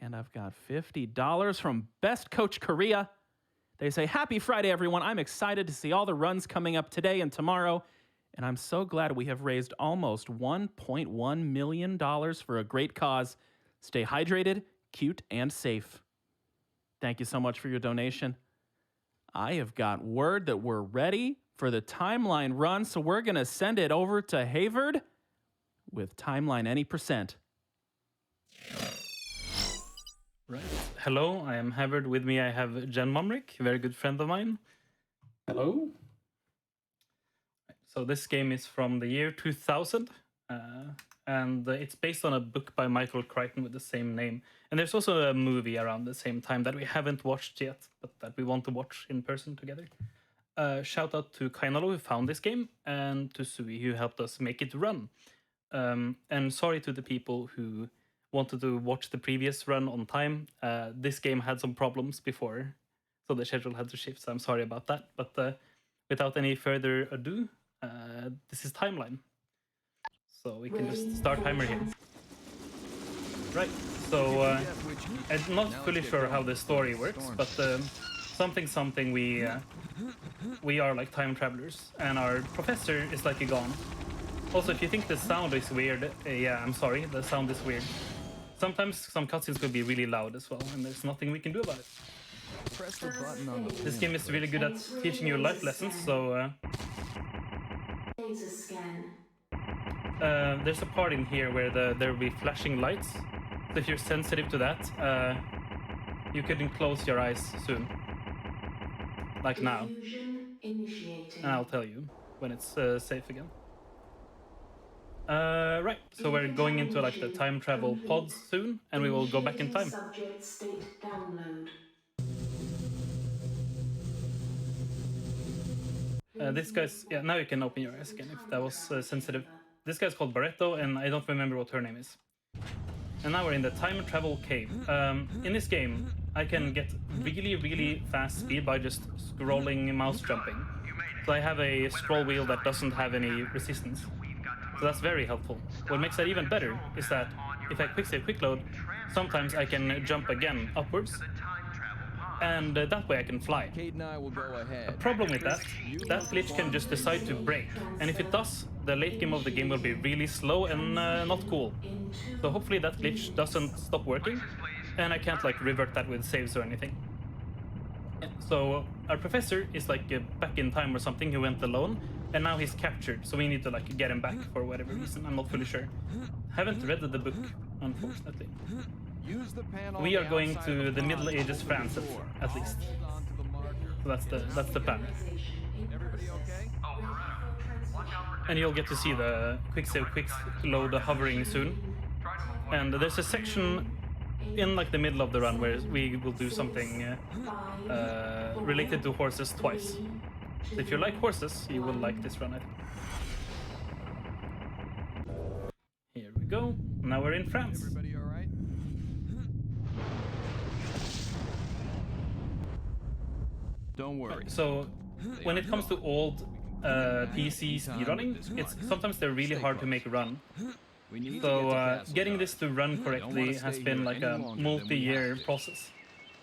And I've got $50 from Best Coach Korea. They say, happy Friday, everyone. I'm excited to see all the runs coming up today and tomorrow. And I'm so glad we have raised almost $1.1 million for a great cause. Stay hydrated, cute, and safe. Thank you so much for your donation. I have got word that we're ready for the timeline run, so we're going to send it over to havrd with timeline any percent. Right. Hello, I am havrd. With me I have Janmumrik, a very good friend of mine. Hello. So this game is from the year 2000, and it's based on a book by Michael Crichton with the same name. And there's also a movie around the same time that we haven't watched yet, but that we want to watch in person together. Shout out to Kainalo, who found this game, and to Sui, who helped us make it run. And sorry to the people who wanted to watch the previous run on time. This game had some problems before, so the schedule had to shift, so I'm sorry about that. But without any further ado, this is timeline. So we can just start timer here. Right, so I'm not fully sure how the story works, but something we are like time travelers, and our professor is like gone. Also, if you think the sound is weird, yeah, I'm sorry, the sound is weird. Sometimes some cutscenes could be really loud as well, and there's nothing we can do about it. Press the button on the This game is really good at teaching you life lessons, so there's a part in here where there will be flashing lights. So if you're sensitive to that, you can close your eyes soon. Like now. And I'll tell you when it's safe again. Right, so we're going into like the time travel pods soon, and we will go back in time. This guy's, yeah, now you can open your eyes again if that was sensitive. This guy's called Barretto, and I don't remember what her name is. And now we're in the time travel cave. In this game, I can get really fast speed by just scrolling mouse jumping. So I have a scroll wheel that doesn't have any resistance. So that's very helpful. What makes that even better is that if I quick save quick load, sometimes I can jump again upwards, and that way I can fly. Kate and I will go ahead. A problem with that glitch can just decide to break, and if it does, the late game of the game will be really slow and not cool. So hopefully that glitch doesn't stop working, and I can't like revert that with saves or anything. So our professor is like back in time or something. He went alone, and now he's captured, so we need to like get him back for whatever reason. I'm not fully sure. Haven't read the book, unfortunately. We are going to the Middle Ages France at least. So that's the plan. And you'll get to see the quick save quick load hovering soon. And there's a section in like the middle of the run where we will do something related to horses twice. So if you like horses, you will like this run, I think. Here we go. Now we're in France. Everybody all right? Don't worry. So when it comes to old PC speedrunning, sometimes they're really hard to make run. So getting this to run correctly has been like a multi-year process,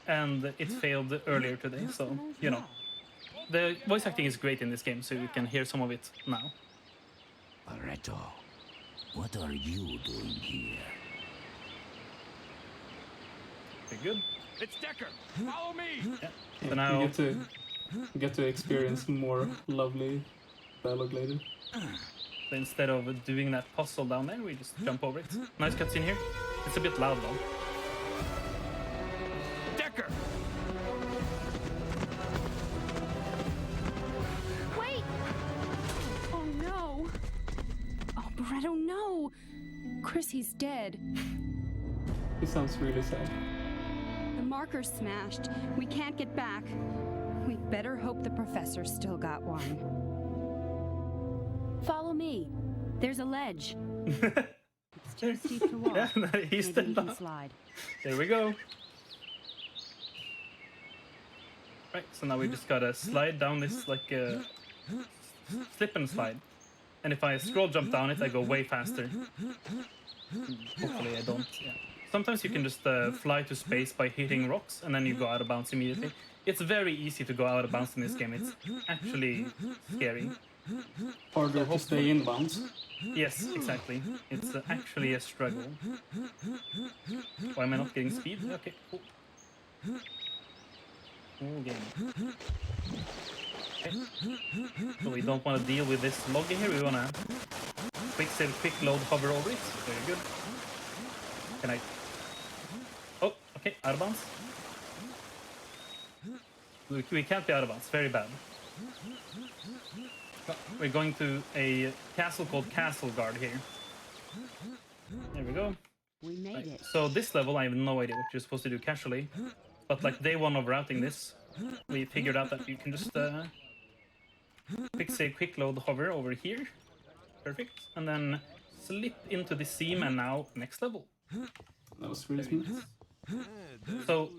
and it failed earlier today. So you know, the voice acting is great in this game, so you can hear some of it now. Barretto, what are you doing here? Very good. It's Decker. Follow me. Yeah. Yeah, So now you get to experience more lovely dialogue later. so instead of doing that puzzle down there, we just jump over it. Nice cutscene here. It's a bit loud though. Decker. Wait! Oh no! Oh, Barretto, no! Chrissy's dead. It sounds really sad. The marker's smashed. We can't get back. We better hope the professor's still got one. Follow me. There's a ledge. It's too steep to walk. Yeah, he's Maybe we dead. can slide. There we go. Right, so now we just gotta slide down this like slip and slide. And if I scroll jump down it, I go way faster. Hopefully I don't. Yeah. sometimes you can just fly to space by hitting rocks, and then you go out of bounds immediately. It's very easy to go out of bounds in this game. It's actually scary. Harder to stay in bounds. Yes, exactly. It's actually a struggle. Why am I not getting speed? Okay, cool. Cool game. Okay. So we don't want to deal with this log here. We want to quick save, quick load, hover over it. Very good. Can I... Oh, okay, out of bounds. We can't be out of bounds. Very bad. We're going to a castle called Castle Guard here. There we go. We made Right. it. So this level, I have no idea what you're supposed to do casually. But like day one of routing this, we figured out that you can just quick save, quick load, hover over here. Perfect. And then slip into the seam, and now next level. That was really smooth. So,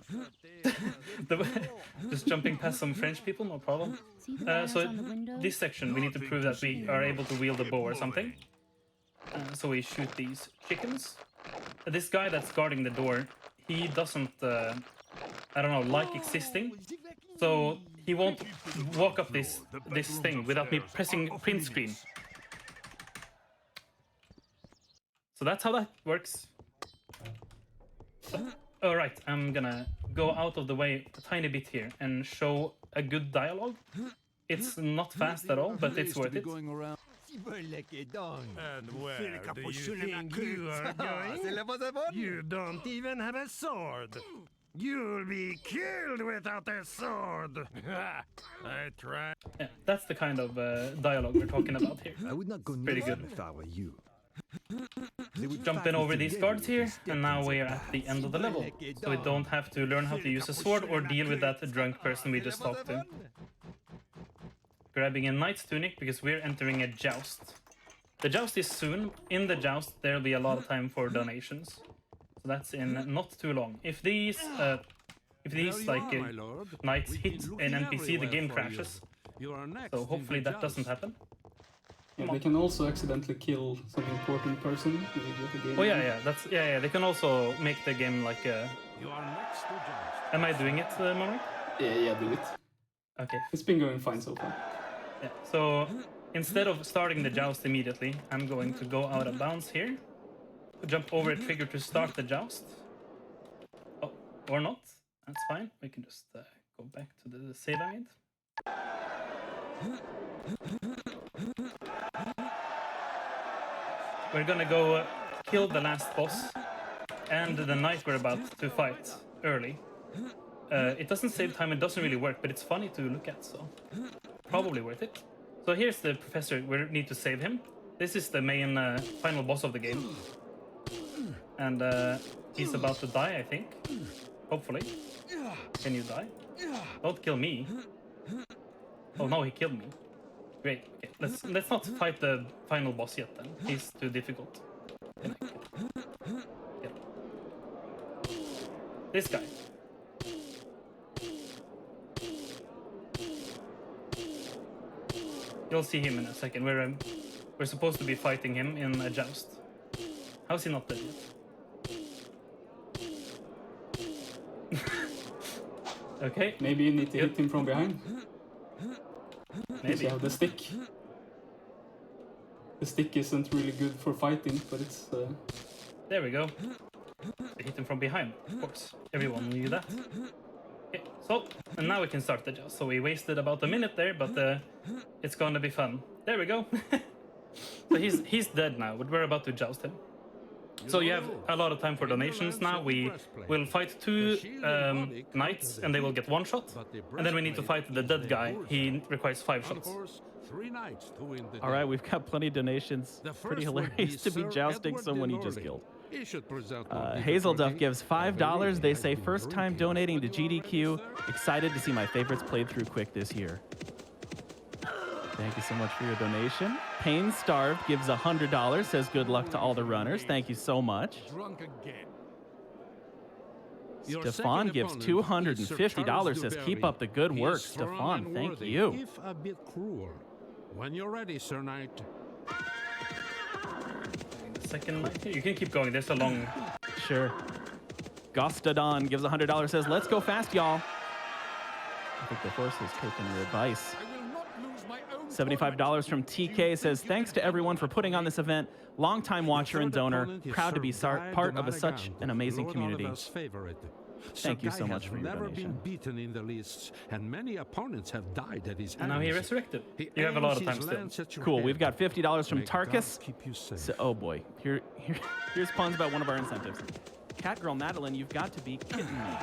just jumping past some French people, no problem. See the banners So on the window? this section, we need to prove that we are able to wield a bow or something. So we shoot these chickens. This guy that's guarding the door, he doesn't, I don't know, like existing. So he won't walk up this thing without me pressing print screen. So that's how that works. Alright, I'm gonna go out of the way a tiny bit here and show a good dialogue. It's not fast at all, but it's worth it. And where do you think you are going? You don't even have a sword. You'll be killed without a sword. I tried. Yeah, that's the kind of dialogue we're talking about here. I would not go Pretty near good. them if I were you. Jumping over these guards here, and now we are at the end of the level. So we don't have to learn how to use a sword or deal with that drunk person we just talked to. Grabbing a knight's tunic because we're entering a joust. The joust is soon. In the joust, there'll be a lot of time for donations. So that's in not too long. If these knights hit an NPC, the game crashes. So hopefully that doesn't happen. Yeah, they can also accidentally kill some important person. With the game. Oh yeah, they can also make the game like a... Am I doing it, Janmumrik? Yeah, do it. Okay. It's been going fine so far. Yeah. So instead of starting the joust immediately, I'm going to go out of bounds here. Jump over a trigger to start the joust. Oh, or not. That's fine. We can just go back to the save I made. We're gonna go kill the last boss and the knight we're about to fight early. It doesn't save time, it doesn't really work, but it's funny to look at, so probably worth it. So here's the professor, we need to save him. This is the main final boss of the game. And he's about to die, I think. Hopefully. Can you die? Don't kill me. Oh no, he killed me. Great. Okay, let's not fight the final boss yet then. He's too difficult. Can I kill? This guy. You'll see him in a second. We're supposed to be fighting him in a joust. How's he not dead yet? Okay. Maybe you need to hit him from behind. Maybe you have the stick. The stick isn't really good for fighting, but it's... There we go. We hit him from behind, of course. Everyone knew that. Okay, so, and now we can start the joust. So we wasted about a minute there, but it's gonna be fun. There we go. So he's dead now, but we're about to joust him. So you have a lot of time for donations now. We will fight 2 knights, and they will get 1 shot. And then we need to fight the dead guy. He requires 5 shots. All right, we've got plenty of donations. Pretty hilarious to be jousting someone you just killed. Hazelduff gives $5. They say, first time donating to GDQ. Excited to see my favorites played through quick this year. Thank you so much for your donation. Pain Starved gives $100. Says good luck to all the runners. Thank you so much. Stefan gives $250. Says keep up the good work. Stefan, thank you. If a bit cruel. When you're ready, Sir Knight. Second knight here. You can keep going. There's a long... Sure. Gostadon gives $100, says, let's go fast, y'all. I think the horse has taken your advice. $75 from TK says, thanks to everyone for putting on this event. Longtime watcher and donor. Proud to be part of such an amazing community. Thank you so much for your never donation. been beaten in the lists, and many opponents have died at his hands. And now he resurrected. You have a lot of time still. Cool. We've got $50 from Tarkus. So, oh boy. Here's puns about one of our incentives. Catgirl Madeline, you've got to be kidding me.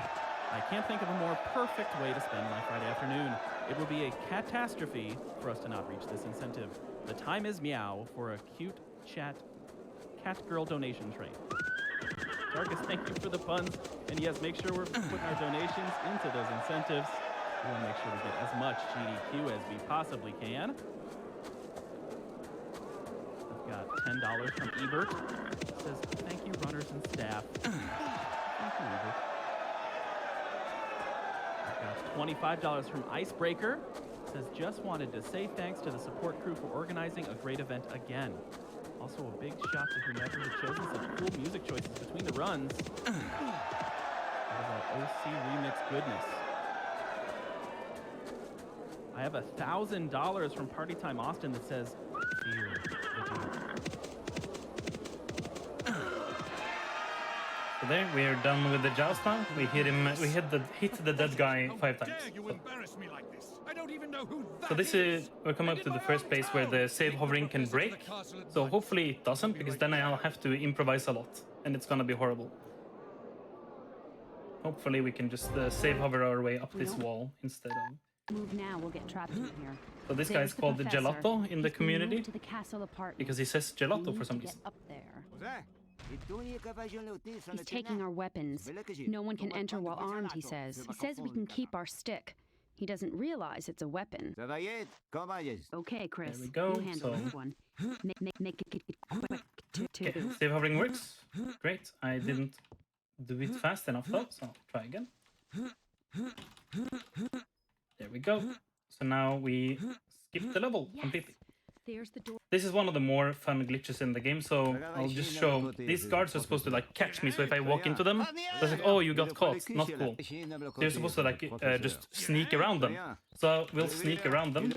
I can't think of a more perfect way to spend my Friday afternoon. It would be a catastrophe for us to not reach this incentive. The time is meow for a cute catgirl donation train. Tarkus, thank you for the puns. And yes, make sure we're putting our donations into those incentives. We want to make sure we get as much GDQ as we possibly can. I've got $10 from Ebert. It says, thank you, runners and staff. Thank you, Ebert. I've got $25 from Icebreaker. It says, just wanted to say thanks to the support crew for organizing a great event again. Also, a big shout to whomever had chosen such cool music choices between the runs. That is our OC remix goodness. I have $1,000 from Party Time Austin that says, "Fear the deep." So there, we are done with the joust now. We hit him. We hit the dead guy 5 times. So this is, we're coming up to the first place where the save hovering can break. So hopefully it doesn't, because then I'll have to improvise a lot, and it's gonna be horrible. Hopefully we can just save hover our way up this wall instead of. Move now, we'll get trapped in here. So this guy is called the Gelato in the community To the castle apartment. because he says gelato for some reason. Up there. He's taking our weapons. No one can enter while armed, he says. He says we can keep our stick. He doesn't realize it's a weapon. Okay, Chris. There we go. You handle this one. Make it quick. Okay, save hovering works. Great. I didn't do it fast enough though, so I'll try again. There we go. So now we skip the level completely. There's the door. This is one of the more fun glitches in the game, so I'll just show. These guards are supposed to like catch me, so if I walk into them, it's like, oh, you got caught. Not cool. They're supposed to like just sneak around them. So we'll sneak around them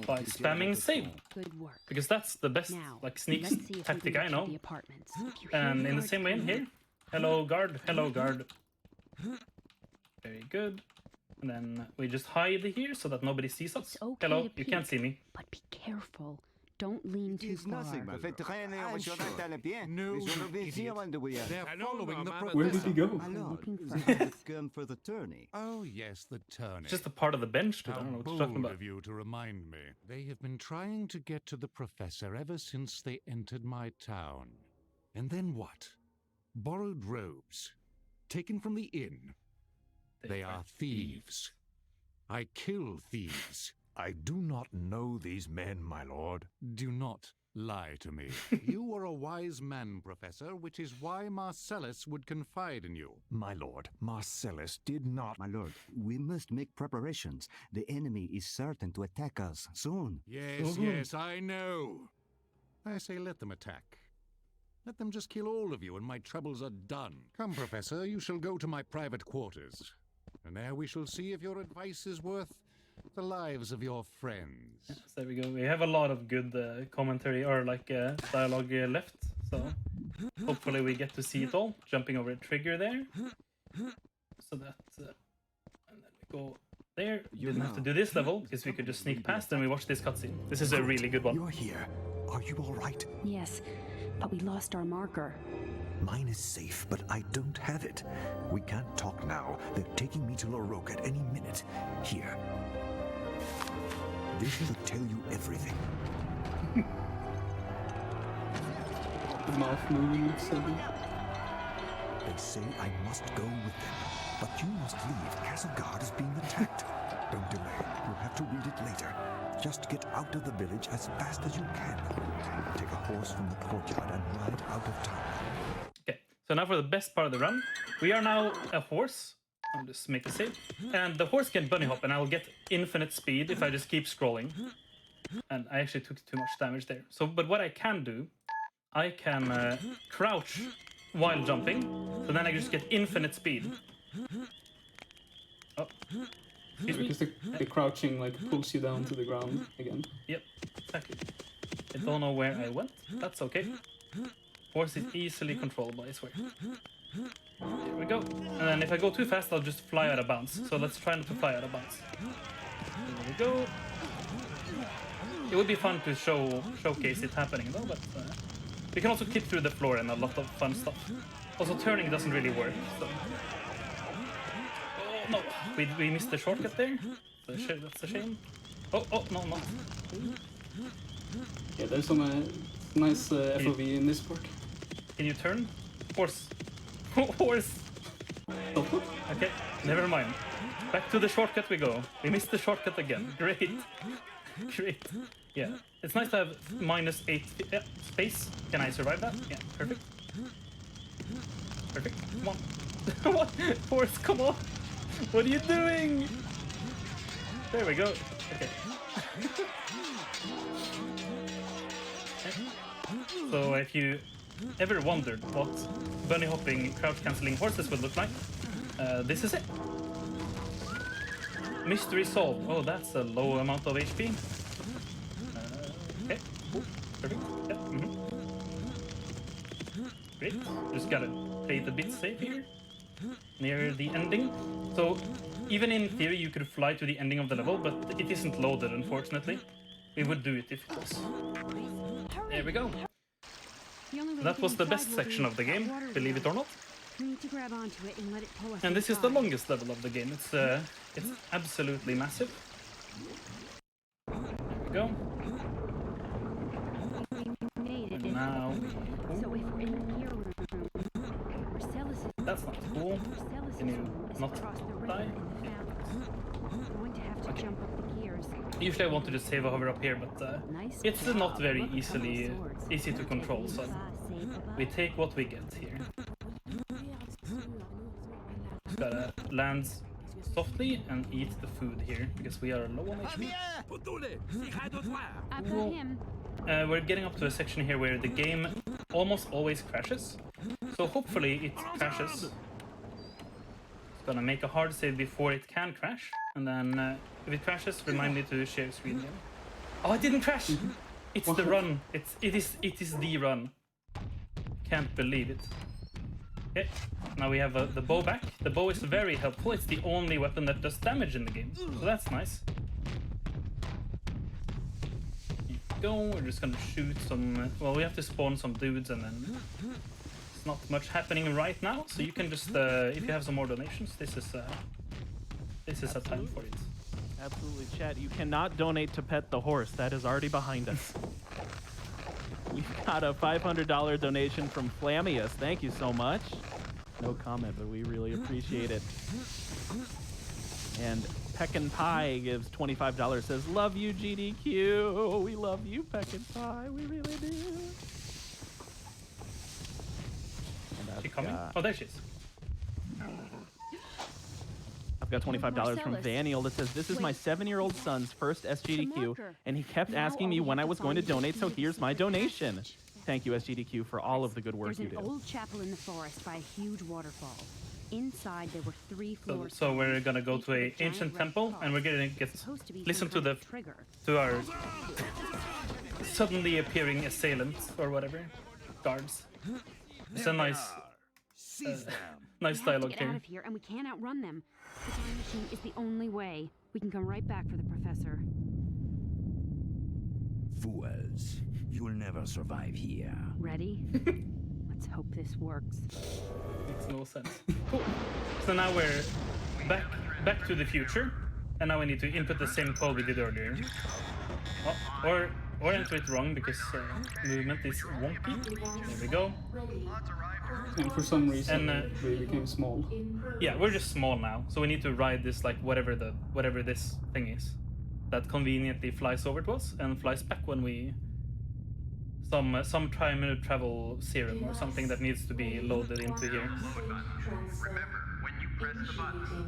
by spamming save. Good work. Because that's the best like sneak tactic I know. And in the same way in here, hello guard, hello guard. Very good. And then we just hide here so that nobody sees us. Okay, hello, you can't see me. But be careful. Don't lean too far. They're following the Where did he go? Looking for the tourney. Oh, yes, the tourney. Just a part of the bench, dude. I How don't know what you're talking bold about. of you to remind me. They have been trying to get to the professor ever since they entered my town. And then what? Borrowed robes. Taken from the inn. They are thieves. I kill thieves. I do not know these men, my lord. Do not lie to me. You are a wise man, Professor, which is why Marcellus would confide in you. My lord, Marcellus did not... My lord, we must make preparations. The enemy is certain to attack us soon. Yes, yes, I know. I say let them attack. Let them just kill all of you and my troubles are done. Come, Professor, you shall go to my private quarters. And there we shall see if your advice is worth the lives of your friends. Yes, there we go. We have a lot of good commentary or like dialogue left. So hopefully we get to see it all. Jumping over a trigger there. So that... and then we go there. You didn't have to do this level because we could just sneak past and we watch this cutscene. This is a really good one. You're here. Are you all right? Yes, but we lost our marker. Mine is safe, but I don't have it. We can't talk now. They're taking me to Larok at any minute. Here. This should tell you everything. The mouth moving suddenly. They say I must go with them, but you must leave. Castle Guard is being attacked. Don't delay. You'll have to read it later. Just get out of the village as fast as you can. Take a horse from the courtyard and ride out of town. Okay, so now for the best part of the run. We are now a horse. I'll just make a save. And the horse can bunny hop and I'll get infinite speed if I just keep scrolling. And I actually took too much damage there. So, but what I can do, I can crouch while jumping. So then I just get infinite speed. Oh. Because the crouching like pulls you down to the ground again. Yep, exactly. I don't know where I went. That's okay. Horse is easily controllable, I swear. Here we go. And then if I go too fast, I'll just fly out of bounds. So let's try not to fly out of bounds. Here we go. It would be fun to showcase it happening though, but we can also keep through the floor and a lot of fun stuff. Also, turning doesn't really work. So. Oh no, we missed the shortcut there. That's a shame. Oh no. Yeah, there's some nice FOV in this part. Can you turn? Horse. Horse. Okay, never mind. Back to the shortcut we go. We missed the shortcut again. Great. Great. Yeah, it's nice to have -8 space. Can I survive that? Yeah, perfect. Perfect. Come on. What? Horse, come on. What are you doing? There we go. Okay. So if you ever wondered what bunny hopping crouch cancelling horses would look like, this is it. Mystery solved. Oh, that's a low amount of HP. Okay. Ooh, perfect. Yeah. Great. Just gotta play it a bit safe here. Near the ending. So even in theory you could fly to the ending of the level, but it isn't loaded, unfortunately. We would do it if it was. There we go. That was the best section of the game, believe it or not. And this is the longest level of the game. It's absolutely massive. There we go. And now... That's not cool. Can you not die? Okay. Usually I want to just save a hover up here, but it's not very easy to control, so we take what we get here. Just gotta land softly and eat the food here, because we are low on HP. We're getting up to a section here where the game almost always crashes, so hopefully it crashes. It's gonna make a hard save before it can crash, and then if it crashes, remind me to share screen again. Oh, it didn't crash! It's the run. It is the run. Can't believe it. Okay, now we have the bow back. The bow is very helpful. It's the only weapon that does damage in the game, so that's nice. Here we go. We're just gonna shoot some. Well, we have to spawn some dudes, and then it's not much happening right now. So you can just, if you have some more donations, this is a time for it. Absolutely, chat. You cannot donate to pet the horse. That is already behind us. We've got a $500 donation from Flamius. Thank you so much. No comment, but we really appreciate it. And Peckin' Pie gives $25. Says, "Love you, GDQ. We love you, Peckin' Pie. We really do." And She coming? Oh, there she is. I've got $25 from Vaniel that says, "This is my 7-year-old son's first SGDQ, and he kept asking me when I was going to donate, so here's my donation." Thank you, SGDQ, for all of the good work you do. There's an old chapel in the forest by a huge waterfall. Inside, there were 3 floors. So we're gonna go to an ancient temple, and we're gonna listen to our suddenly appearing assailants or whatever, guards. It's a nice dialogue here. Get out of here, and we can't outrun them. The time machine is the only way. We can come right back for the professor. Fools, you'll never survive here. Ready? Let's hope this works. Makes no sense. Cool. So now we're back to the future, and now we need to input the same code we did earlier. Oh, or enter it wrong because movement is wonky. There we go. And for some reason, we became small. Yeah, we're just small now, so we need to ride this like whatever this thing is that conveniently flies over to us and flies back when we some travel serum or something that needs to be loaded into here. Remember, when you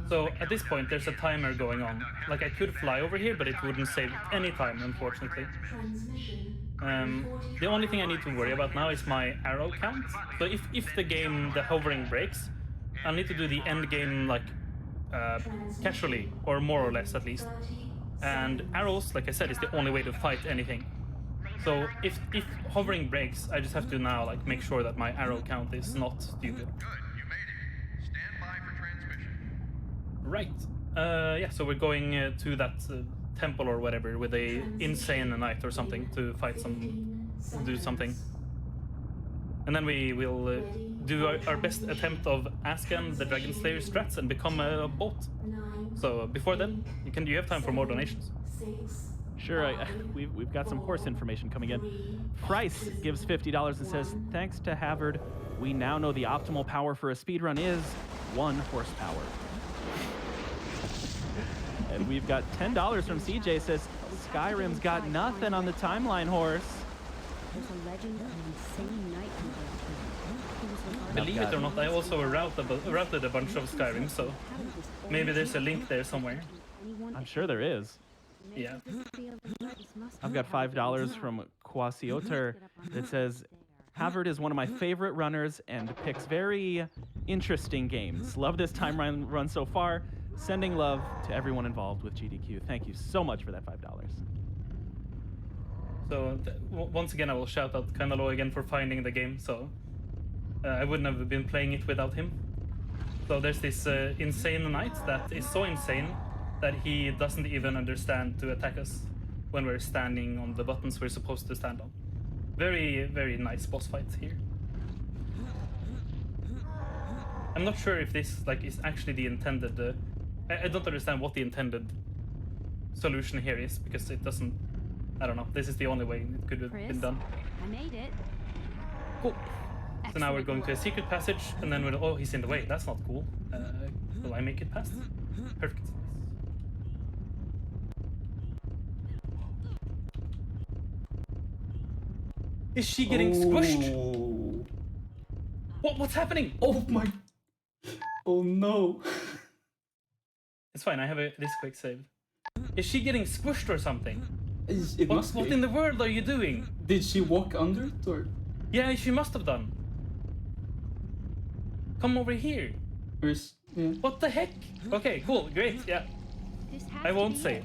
So at this point, there's a timer going on. Like I could fly over here, but it wouldn't save any time, unfortunately. The only thing I need to worry about now is my arrow count. So if the hovering breaks, I'll need to do the end game like casually, or more or less at least. And arrows, like I said, is the only way to fight anything. So if hovering breaks, I just have to now like make sure that my arrow count is not stupid. Good, you made it. Stand by for transmission. Right. Yeah, so we're going to that temple or whatever with a insane knight or something to fight do something. And then we will do our best attempt of asking the Dragon Slayer strats and become a boat. So before then, you have time for more donations. Sure, we've got some horse information coming in. Price gives $50 and says, thanks to havrd, we now know the optimal power for a speedrun is 1 horsepower. And we've got $10 from CJ, says, Skyrim's got nothing on the timeline horse. There's a legend of an insane knight who lived here. Believe it or not, I also routed a bunch of Skyrim, so maybe there's a link there somewhere. I'm sure there is. Yeah. I've got $5 from Quasioter that says, havrd is one of my favorite runners and picks very interesting games. Love this time run so far. Sending love to everyone involved with GDQ. Thank you so much for that $5. So once again, I will shout out Kanalo again for finding the game. So I wouldn't have been playing it without him. So there's this insane knight that is so insane that he doesn't even understand to attack us when we're standing on the buttons we're supposed to stand on. Very, very nice boss fight here. I'm not sure if this is actually the intended. I don't understand what the intended solution here is, because it doesn't. I don't know. This is the only way it could have been done. I made it. Cool. So now we're going to a secret passage, and then oh, he's in the way. That's not cool. Will I make it past? Perfect. Is she getting squished? What's happening? Oh my! Oh no! It's fine. I have this quick save. Is she getting squished or something? It must be. What in the world are you doing? Did she walk under it or? Yeah, she must have done. Come over here. Yeah. What the heck? Okay, cool, great, yeah. I won't say it.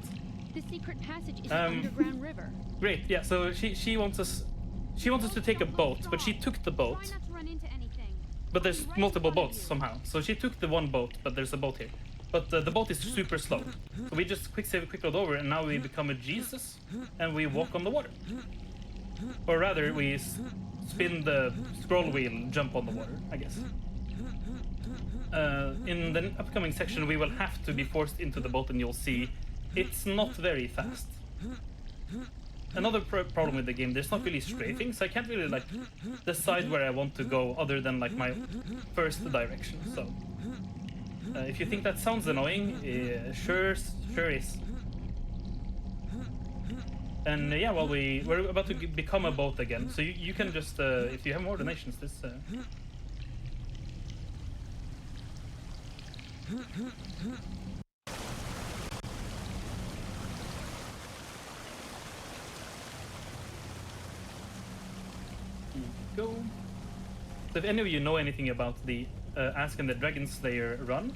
The secret passage is an underground river. Great, yeah. So she wants us to take a boat, but she took the boat. Try not to run into anything. But there's multiple boats somehow. So she took the one boat, but there's a boat here. But the boat is super slow. So we just quick save, quick load over, and now we become a Jesus, and we walk on the water. Or rather, we spin the scroll wheel, jump on the water, I guess. In the upcoming section, we will have to be forced into the boat, and you'll see it's not very fast. Another problem with the game, there's not really strafing, so I can't really decide where I want to go other than my first direction. So if you think that sounds annoying, sure is. And yeah, well, we're about to become a boat again, so you can just if you have more donations, this. Go. So if any of you know anything about the Ask and the Dragon Slayer run,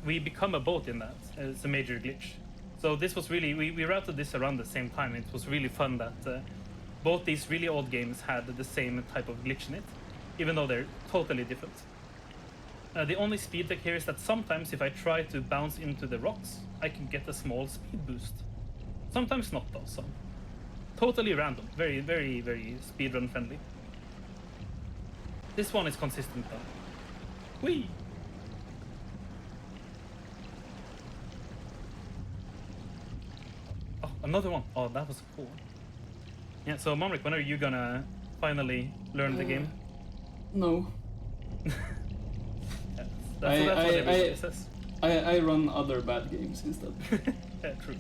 we become a boat in that. It's a major glitch. So this was really, we routed this around the same time. It was really fun that both these really old games had the same type of glitch in it, even though they're totally different. The only speed tech here is that sometimes if I try to bounce into the rocks, I can get a small speed boost. Sometimes not though, so totally random. Very, very, very speedrun friendly. This one is consistent though. Whee! Oh, another one. Oh, that was cool. Yeah, so Janmumrik, when are you gonna finally learn the game? No. That's what everybody says. I run other bad games instead. Yeah, true.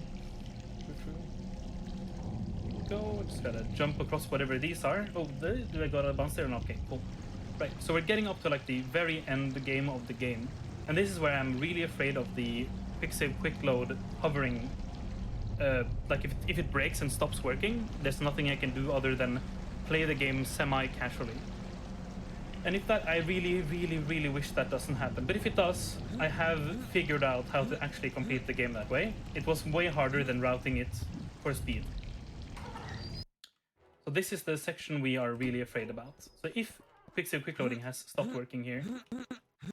Go, just gotta jump across whatever these are. Oh, do I gotta bounce there? No, okay, cool. Right, so we're getting up to the very end game of the game. And this is where I'm really afraid of the quick save, quick load hovering. Like if it breaks and stops working, there's nothing I can do other than play the game semi-casually. And if that, I really, really, really wish that doesn't happen. But if it does, I have figured out how to actually complete the game that way. It was way harder than routing it for speed. So this is the section we are really afraid about. So if quick save, quick loading has stopped working here.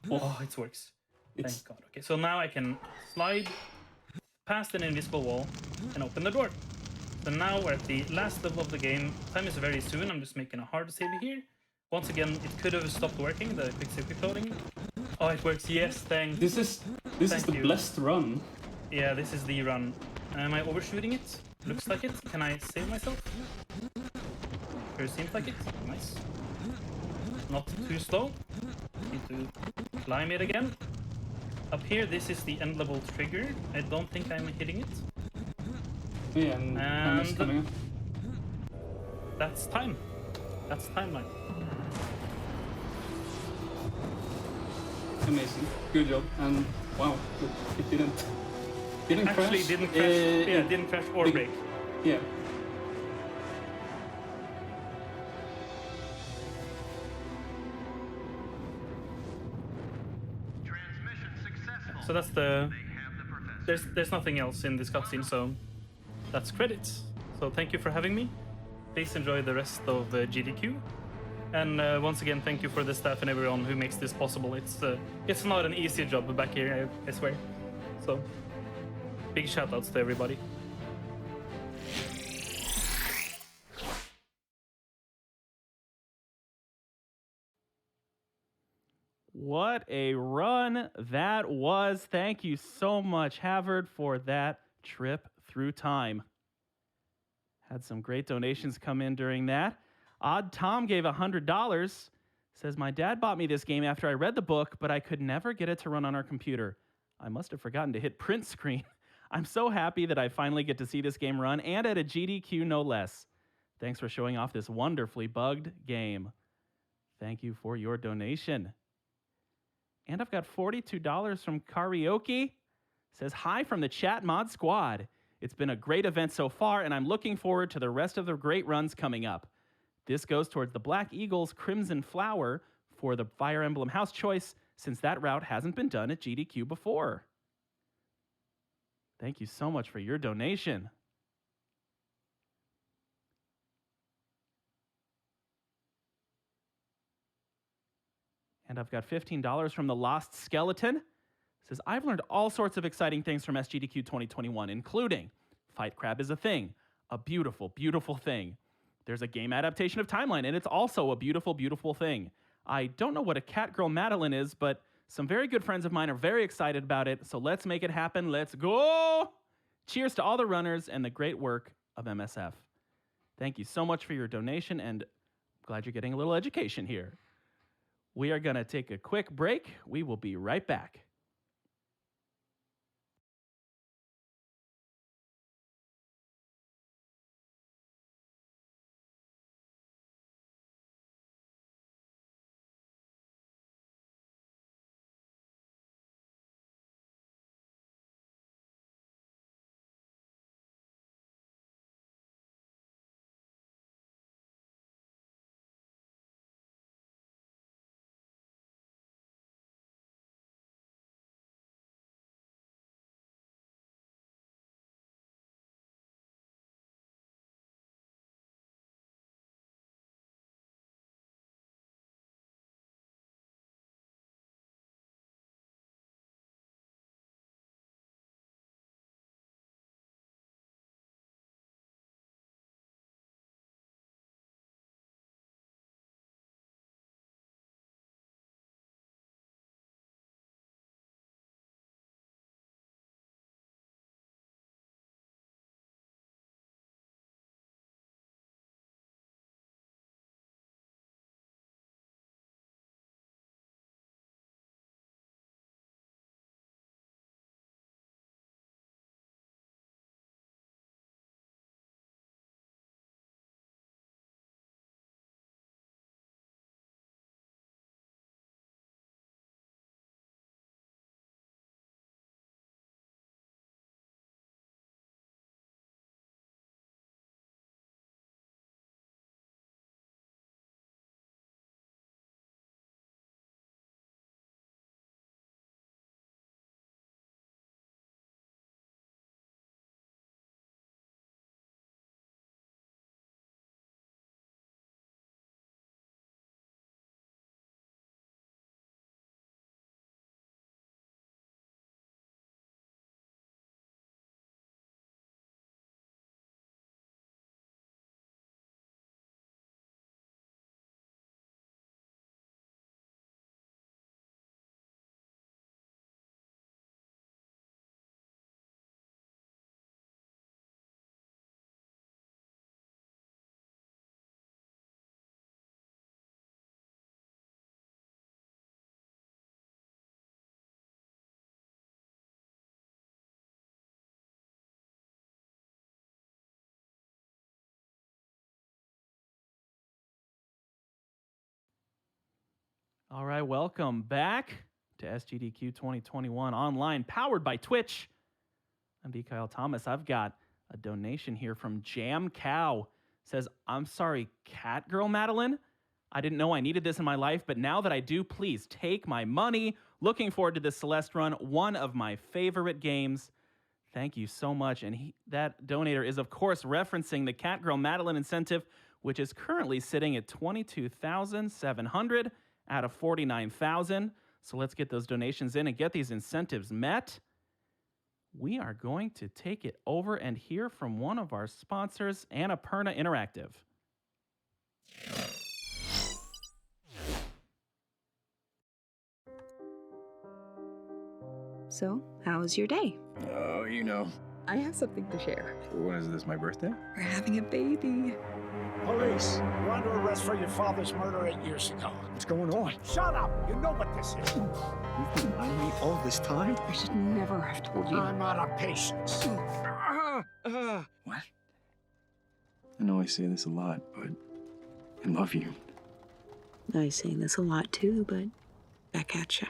Oh, it works. Thank God. Okay, so now I can slide past an invisible wall and open the door. So now we're at the last level of the game. Time is very soon. I'm just making a hard save here. Once again, it could have stopped working, the quick save, quick loading. Oh, it works. Yes, thanks. This is the blessed run. Yeah, this is the run. Am I overshooting it? Looks like it. Can I save myself? Sure seems like it. Nice. Not too slow. Need to climb it again. Up here, this is the end level trigger. I don't think I'm hitting it. Yeah, and it's coming up. That's time. That's timeline. Amazing. Good job. And wow, it didn't crash. Actually, didn't crash. Yeah, didn't crash or break. Yeah. So that's the. There's nothing else in this cutscene, so that's credits. So thank you for having me. Please enjoy the rest of GDQ. And once again, thank you for the staff and everyone who makes this possible. It's not an easy job back here, I swear. So big shout outs to everybody. What a run that was. Thank you so much, havrd, for that trip through time. Had some great donations come in during that. Odd Tom gave $100. Says, my dad bought me this game after I read the book, but I could never get it to run on our computer. I must have forgotten to hit print screen. I'm so happy that I finally get to see this game run, and at a GDQ no less. Thanks for showing off this wonderfully bugged game. Thank you for your donation. And I've got $42 from Karaoke. Says, hi from the Chat Mod Squad. It's been a great event so far, and I'm looking forward to the rest of the great runs coming up. This goes towards the Black Eagles Crimson Flower for the Fire Emblem House choice, since that route hasn't been done at GDQ before. Thank you so much for your donation. And I've got $15 from the Lost Skeleton. It says, I've learned all sorts of exciting things from SGDQ 2021, including Fight Crab is a thing, a beautiful, beautiful thing. There's a game adaptation of Timeline, and it's also a beautiful, beautiful thing. I don't know what a Catgirl Madeline is, but some very good friends of mine are very excited about it, so let's make it happen. Let's go! Cheers to all the runners and the great work of MSF. Thank you so much for your donation, and glad you're getting a little education here. We are going to take a quick break. We will be right back. All right, welcome back to SGDQ 2021 online, powered by Twitch. I'm THEKyleThomas. I've got a donation here from Jam Cow. Says, I'm sorry, cat girl Madeline. I didn't know I needed this in my life, but now that I do, please take my money. Looking forward to this Celeste run, one of my favorite games. Thank you so much. And that donator is, of course, referencing the Cat Girl Madeline incentive, which is currently sitting at $22,700 out of $49,000. So let's get those donations in and get these incentives met. We are going to take it over and hear from one of our sponsors, Annapurna Interactive. So, how was your day? Oh, you know. I have something to share. When is this, my birthday? We're having a baby. Police, you're under arrest for your father's murder 8 years ago. What's going on? Shut up! You know what this is. You've been lying to me all this time? I should never have told you. I'm out of patience. What? I know I say this a lot, but I love you. I say this a lot too, but back at ya.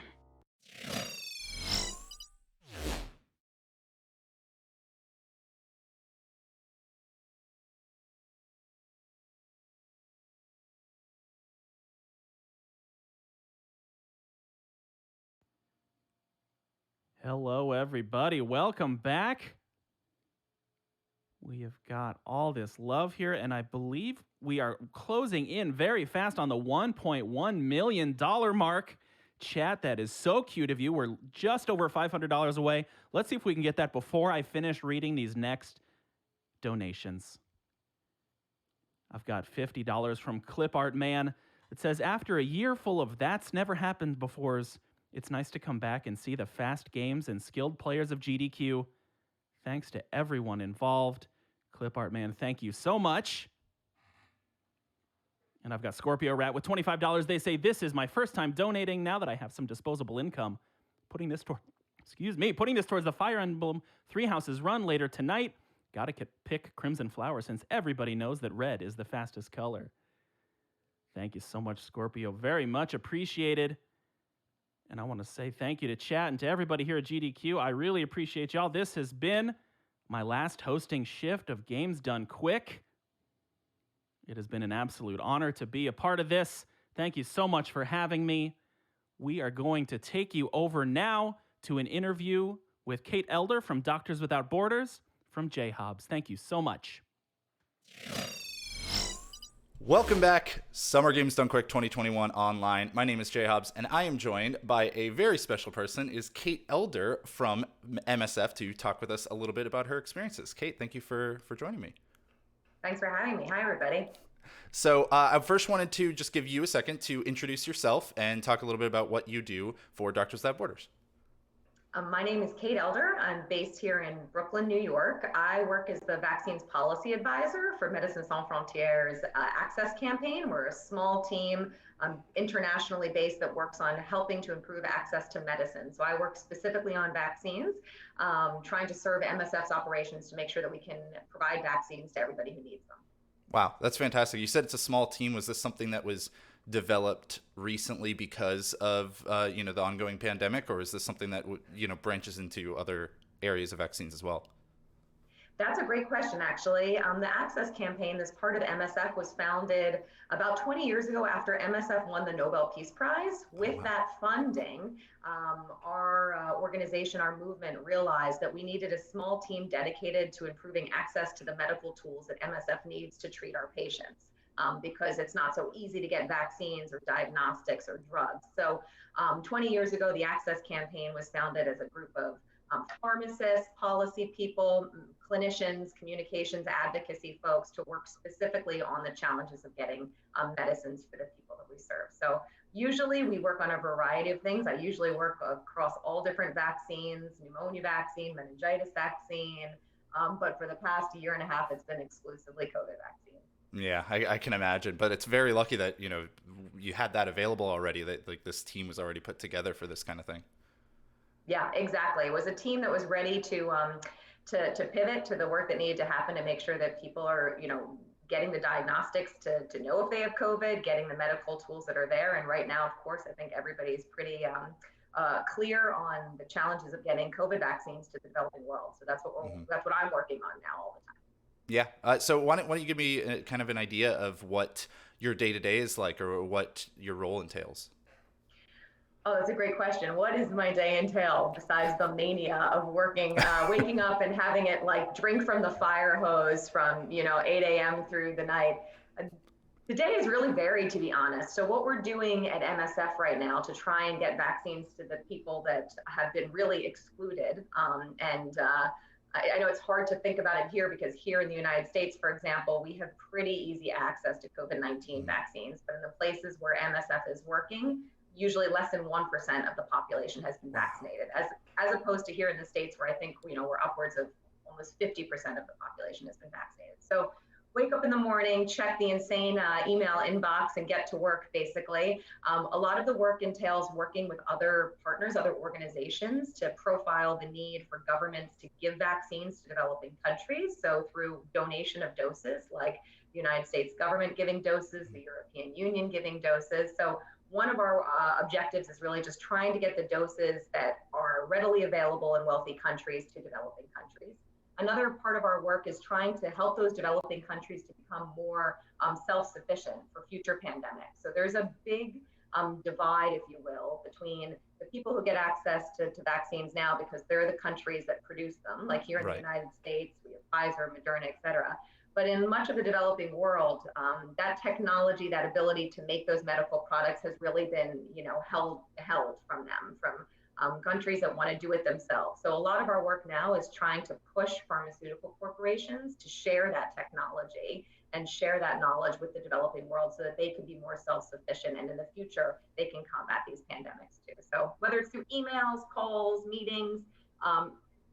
Hello, everybody. Welcome back. We have got all this love here, and I believe we are closing in very fast on the $1.1 million mark. Chat, that is so cute of you. We're just over $500 away. Let's see if we can get that before I finish reading these next donations. I've got $50 from Clip Art Man. It says, after a year full of That's Never Happened Befores, it's nice to come back and see the fast games and skilled players of GDQ. Thanks to everyone involved. Clip Art Man, thank you so much. And I've got Scorpio Rat with $25. They say, this is my first time donating now that I have some disposable income. Putting this towards the Fire Emblem Three Houses run later tonight. Gotta pick Crimson Flower since everybody knows that red is the fastest color. Thank you so much, Scorpio. Very much appreciated. And I want to say thank you to chat and to everybody here at GDQ. I really appreciate y'all. This has been my last hosting shift of Games Done Quick. It has been an absolute honor to be a part of this. Thank you so much for having me. We are going to take you over now to an interview with Kate Elder from Doctors Without Borders from JHobz. Thank you so much. Welcome back, Summer Games Done Quick 2021 online. My name is JHobz, and I am joined by a very special person, is Kate Elder from MSF, to talk with us a little bit about her experiences. Kate, thank you for joining me. Thanks for having me. Hi, everybody. So I first wanted to just give you a second to introduce yourself and talk a little bit about what you do for Doctors Without Borders. My name is Kate Elder. I'm based here in Brooklyn, New York. I work as the Vaccines Policy Advisor for Médecins Sans Frontières Access Campaign. We're a small team, internationally based, that works on helping to improve access to medicine. So I work specifically on vaccines, trying to serve MSF's operations to make sure that we can provide vaccines to everybody who needs them. Wow, that's fantastic. You said it's a small team. Was this something that was developed recently because of the ongoing pandemic, or is this something that branches into other areas of vaccines as well? That's a great question, actually. The Access Campaign, this part of MSF, was founded about 20 years ago after MSF won the Nobel Peace Prize. With that funding, our organization, our movement, realized that we needed a small team dedicated to improving access to the medical tools that MSF needs to treat our patients. Because it's not so easy to get vaccines or diagnostics or drugs. So 20 years ago, the Access Campaign was founded as a group of pharmacists, policy people, clinicians, communications, advocacy folks to work specifically on the challenges of getting medicines for the people that we serve. So usually we work on a variety of things. I usually work across all different vaccines, pneumonia vaccine, meningitis vaccine, but for the past year and a half, it's been exclusively COVID vaccine. Yeah, I can imagine, but it's very lucky that you had that available already. That this team was already put together for this kind of thing. Yeah, exactly. It was a team that was ready to pivot to the work that needed to happen to make sure that people are getting the diagnostics to know if they have COVID, getting the medical tools that are there. And right now, of course, I think everybody's pretty clear on the challenges of getting COVID vaccines to the developing world. So that's what I'm working on now all the time. Yeah. So why don't you give me kind of an idea of what your day-to-day is like, or what your role entails? Oh, that's a great question. What does my day entail besides the mania of working, waking up and having it like drink from the fire hose from 8 a.m. through the night? The day is really varied, to be honest. So what we're doing at MSF right now to try and get vaccines to the people that have been really excluded, I know it's hard to think about it here because here in the United States, for example, we have pretty easy access to COVID-19 vaccines, but in the places where MSF is working, usually less than 1% of the population has been vaccinated, as opposed to here in the States where I think, we're upwards of almost 50% of the population has been vaccinated. So wake up in the morning, check the insane email inbox and get to work, basically. A lot of the work entails working with other partners, other organizations to profile the need for governments to give vaccines to developing countries. So through donation of doses, like the United States government giving doses, the European Union giving doses. So one of our objectives is really just trying to get the doses that are readily available in wealthy countries to developing countries. Another part of our work is trying to help those developing countries to become more self-sufficient for future pandemics. So there's a big divide, if you will, between the people who get access to vaccines now because they're the countries that produce them, like here in the United States, we have Pfizer, Moderna, et cetera. But in much of the developing world, that technology, that ability to make those medical products has really been, held from them, from countries that want to do it themselves. So a lot of our work now is trying to push pharmaceutical corporations to share that technology and share that knowledge with the developing world so that they can be more self-sufficient, and in the future, they can combat these pandemics too. So whether it's through emails, calls, meetings,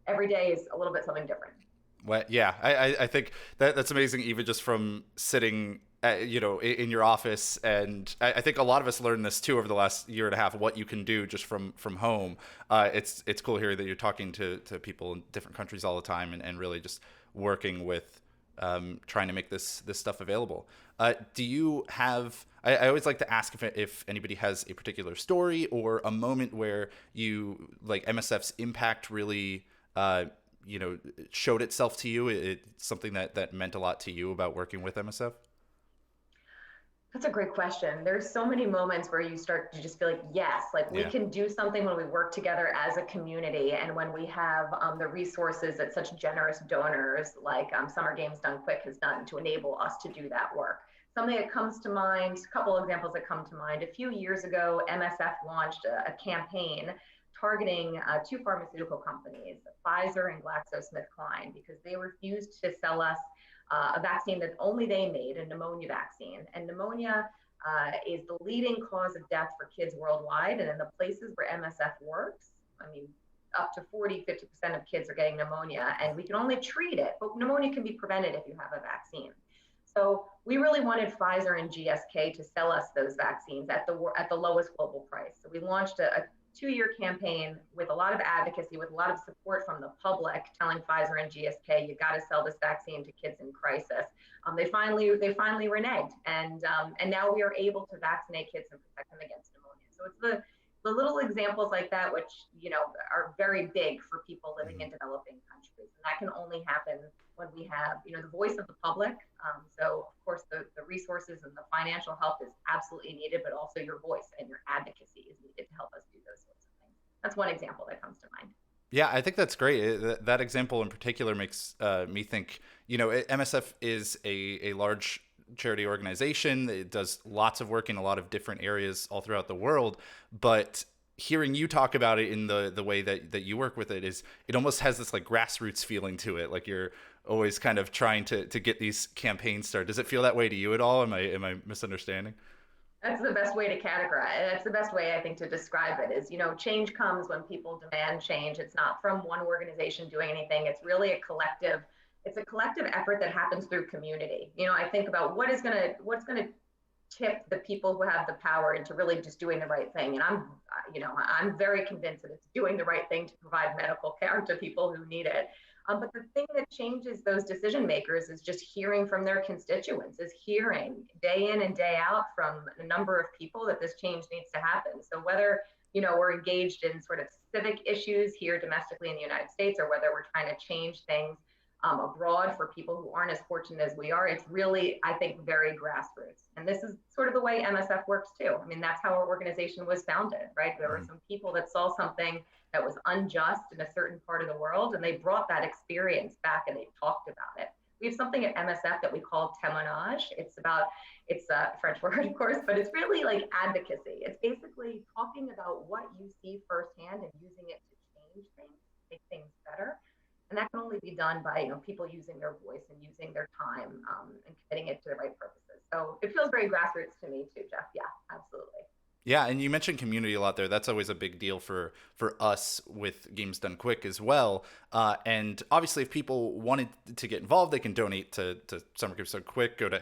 every day is a little bit something different. Well, yeah, I think that's amazing, even just from sitting in your office. And I think a lot of us learned this too over the last year and a half, what you can do just from home. It's cool hearing that you're talking to people in different countries all the time and really just working with trying to make this stuff available. Do you have, I always like to ask if anybody has a particular story or a moment where you, like, MSF's impact really showed itself to you. It's something that meant a lot to you about working with MSF? That's a great question. There's so many moments where you start to just feel like, yes, like we can do something when we work together as a community, and when we have the resources that such generous donors like Summer Games Done Quick has done to enable us to do that work. Something that comes to mind, a couple of examples that come to mind. A few years ago, MSF launched a campaign targeting two pharmaceutical companies, Pfizer and GlaxoSmithKline, because they refused to sell us a vaccine that only they made, a pneumonia vaccine. And pneumonia is the leading cause of death for kids worldwide. And in the places where MSF works, I mean, up to 40–50% of kids are getting pneumonia, and we can only treat it, but pneumonia can be prevented if you have a vaccine. So we really wanted Pfizer and GSK to sell us those vaccines at the lowest global price. So we launched a 2-year campaign with a lot of advocacy, with a lot of support from the public, telling Pfizer and GSK, you got to sell this vaccine to kids in crisis. They finally reneged, and now we are able to vaccinate kids and protect them against pneumonia. So it's the little examples like that, which are very big for people living in developing countries, and that can only happen when we have the voice of the public. So of course the resources and the financial help is absolutely needed, but also your voice and your advocacy is needed to help us do those sorts of things. That's one example that comes to mind. Yeah, I think that's great. That example in particular makes me think, MSF is a large charity organization. It does lots of work in a lot of different areas all throughout the world, but hearing you talk about it in the way that you work with it almost has this like grassroots feeling to it. Like you're always kind of trying to get these campaigns started. Does it feel that way to you at all? Am I misunderstanding? That's the best way to categorize. That's the best way, I think, to describe it is, change comes when people demand change. It's not from one organization doing anything. It's really a collective effort that happens through community. I think about what's going to tip the people who have the power into really just doing the right thing. And I'm very convinced that it's doing the right thing to provide medical care to people who need it. But the thing that changes those decision makers is just hearing from their constituents, is hearing day in and day out from a number of people that this change needs to happen. So whether we're engaged in sort of civic issues here domestically in the United States, or whether we're trying to change things abroad for people who aren't as fortunate as we are, it's really, I think, very grassroots. And this is sort of the way MSF works too. I mean, that's how our organization was founded, right? There were some people that saw something that was unjust in a certain part of the world, and they brought that experience back and they talked about it. We have something at MSF that we call témoignage. It's a French word, of course, but it's really like advocacy. It's basically talking about what you see firsthand and using it to change things, make things better. And that can only be done by people using their voice and using their time and committing it to the right purposes. So it feels very grassroots to me too, Jeff. Yeah, absolutely. Yeah, and you mentioned community a lot there. That's always a big deal for us with Games Done Quick as well. And obviously, if people wanted to get involved, they can donate to Summer Games Done Quick. Go to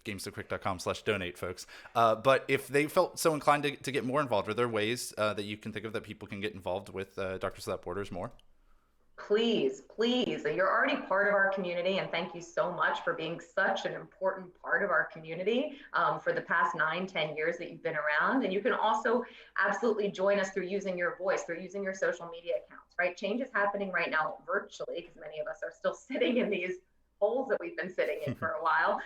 gamesdonequick.com/donate, folks. But if they felt so inclined to get more involved, are there ways that you can think of that people can get involved with Doctors Without Borders more? Please, you're already part of our community, and thank you so much for being such an important part of our community for the past 9-10 years that you've been around. And you can also absolutely join us through using your voice, through using your social media accounts, right? Change is happening right now virtually, because many of us are still sitting in these holes that we've been sitting in for a while.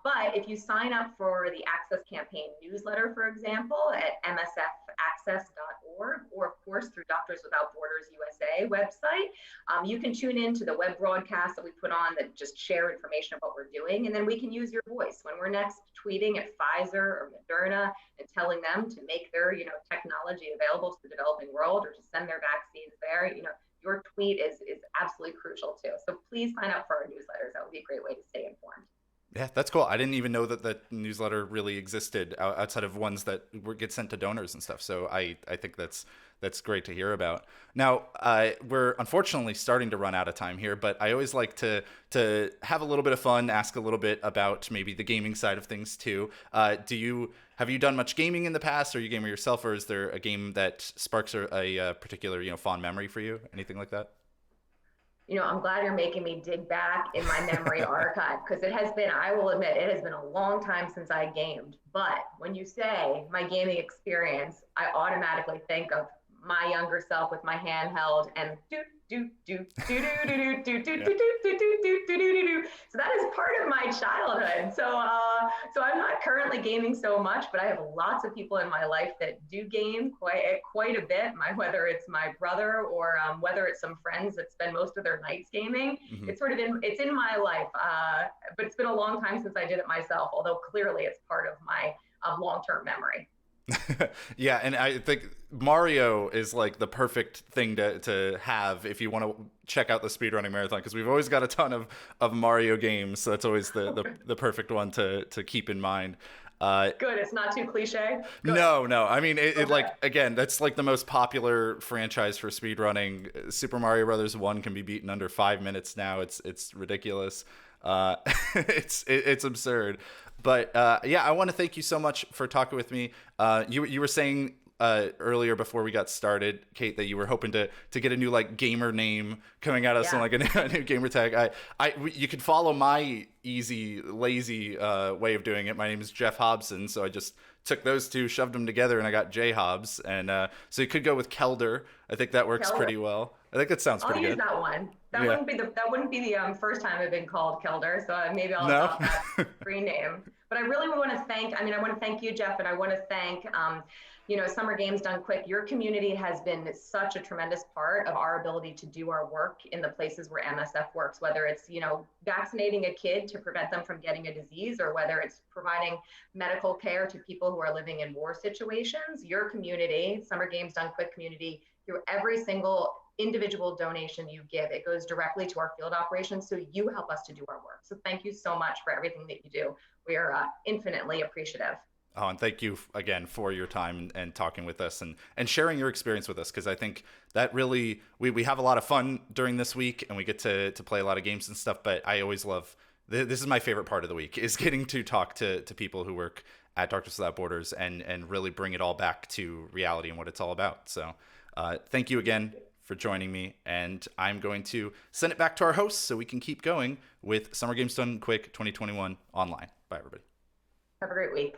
But if you sign up for the Access Campaign newsletter, for example, at msfaccess.org, or of course through Doctors Without Borders USA website, you can tune in to the web broadcast that we put on that just share information about what we're doing. And then we can use your voice when we're next tweeting at Pfizer or Moderna and telling them to make their technology available to the developing world, or to send their vaccines there. Your tweet is absolutely crucial too. So please sign up for our newsletters. That would be a great way to stay informed. Yeah, that's cool. I didn't even know that the newsletter really existed outside of ones that get sent to donors and stuff. So I think that's great to hear about. Now, we're unfortunately starting to run out of time here, but I always like to have a little bit of fun, ask a little bit about maybe the gaming side of things too. Have you done much gaming in the past? Are you a gamer yourself, or is there a game that sparks a particular fond memory for you? Anything like that? I'm glad you're making me dig back in my memory archive, because I will admit, it has been a long time since I gamed. But when you say my gaming experience, I automatically think of my younger self with my handheld and so that is part of my childhood. So I'm not currently gaming so much, but I have lots of people in my life that do game quite a bit. Whether it's my brother or whether it's some friends that spend most of their nights gaming. Mm-hmm. It's in my life, but it's been a long time since I did it myself. Although clearly it's part of my long-term memory. Yeah, and I think Mario is like the perfect thing to have if you want to check out the speedrunning marathon, because we've always got a ton of Mario games, so that's always the perfect one to keep in mind. Good, it's not too cliche. Good. No. I mean, it like, again, that's like the most popular franchise for speedrunning. Super Mario Brothers 1 can be beaten under 5 minutes now. It's ridiculous. It's absurd. But yeah, I want to thank you so much for talking with me. You were saying earlier before we got started, Kate, that you were hoping to get a new like gamer name coming at us, and like a new gamer tag. You could follow my easy, lazy way of doing it. My name is JHobz, and so I just took those two, shoved them together, and I got JHobz. And so you could go with Kelder. I think that works pretty well. I think that sounds pretty good. I'll use that one. That wouldn't be the first time I've been called Kelder, so maybe I'll adopt that free name. But I really want to thank. I want to thank you, Jeff, and I want to thank Summer Games Done Quick. Your community has been such a tremendous part of our ability to do our work in the places where MSF works, whether it's vaccinating a kid to prevent them from getting a disease, or whether it's providing medical care to people who are living in war situations. Your community, Summer Games Done Quick community, through every single individual donation you give, it goes directly to our field operations, so you help us to do our work. So thank you so much for everything that you do. We are infinitely appreciative. Oh, and thank you again for your time and talking with us and sharing your experience with us, because I think that really, we have a lot of fun during this week, and we get to play a lot of games and stuff, but I always love, this is my favorite part of the week, is getting to talk to people who work at Doctors Without Borders and really bring it all back to reality and what it's all about. So thank you again for joining me, and I'm going to send it back to our hosts so we can keep going with Summer Games Done Quick 2021 online. Bye, everybody. Have a great week.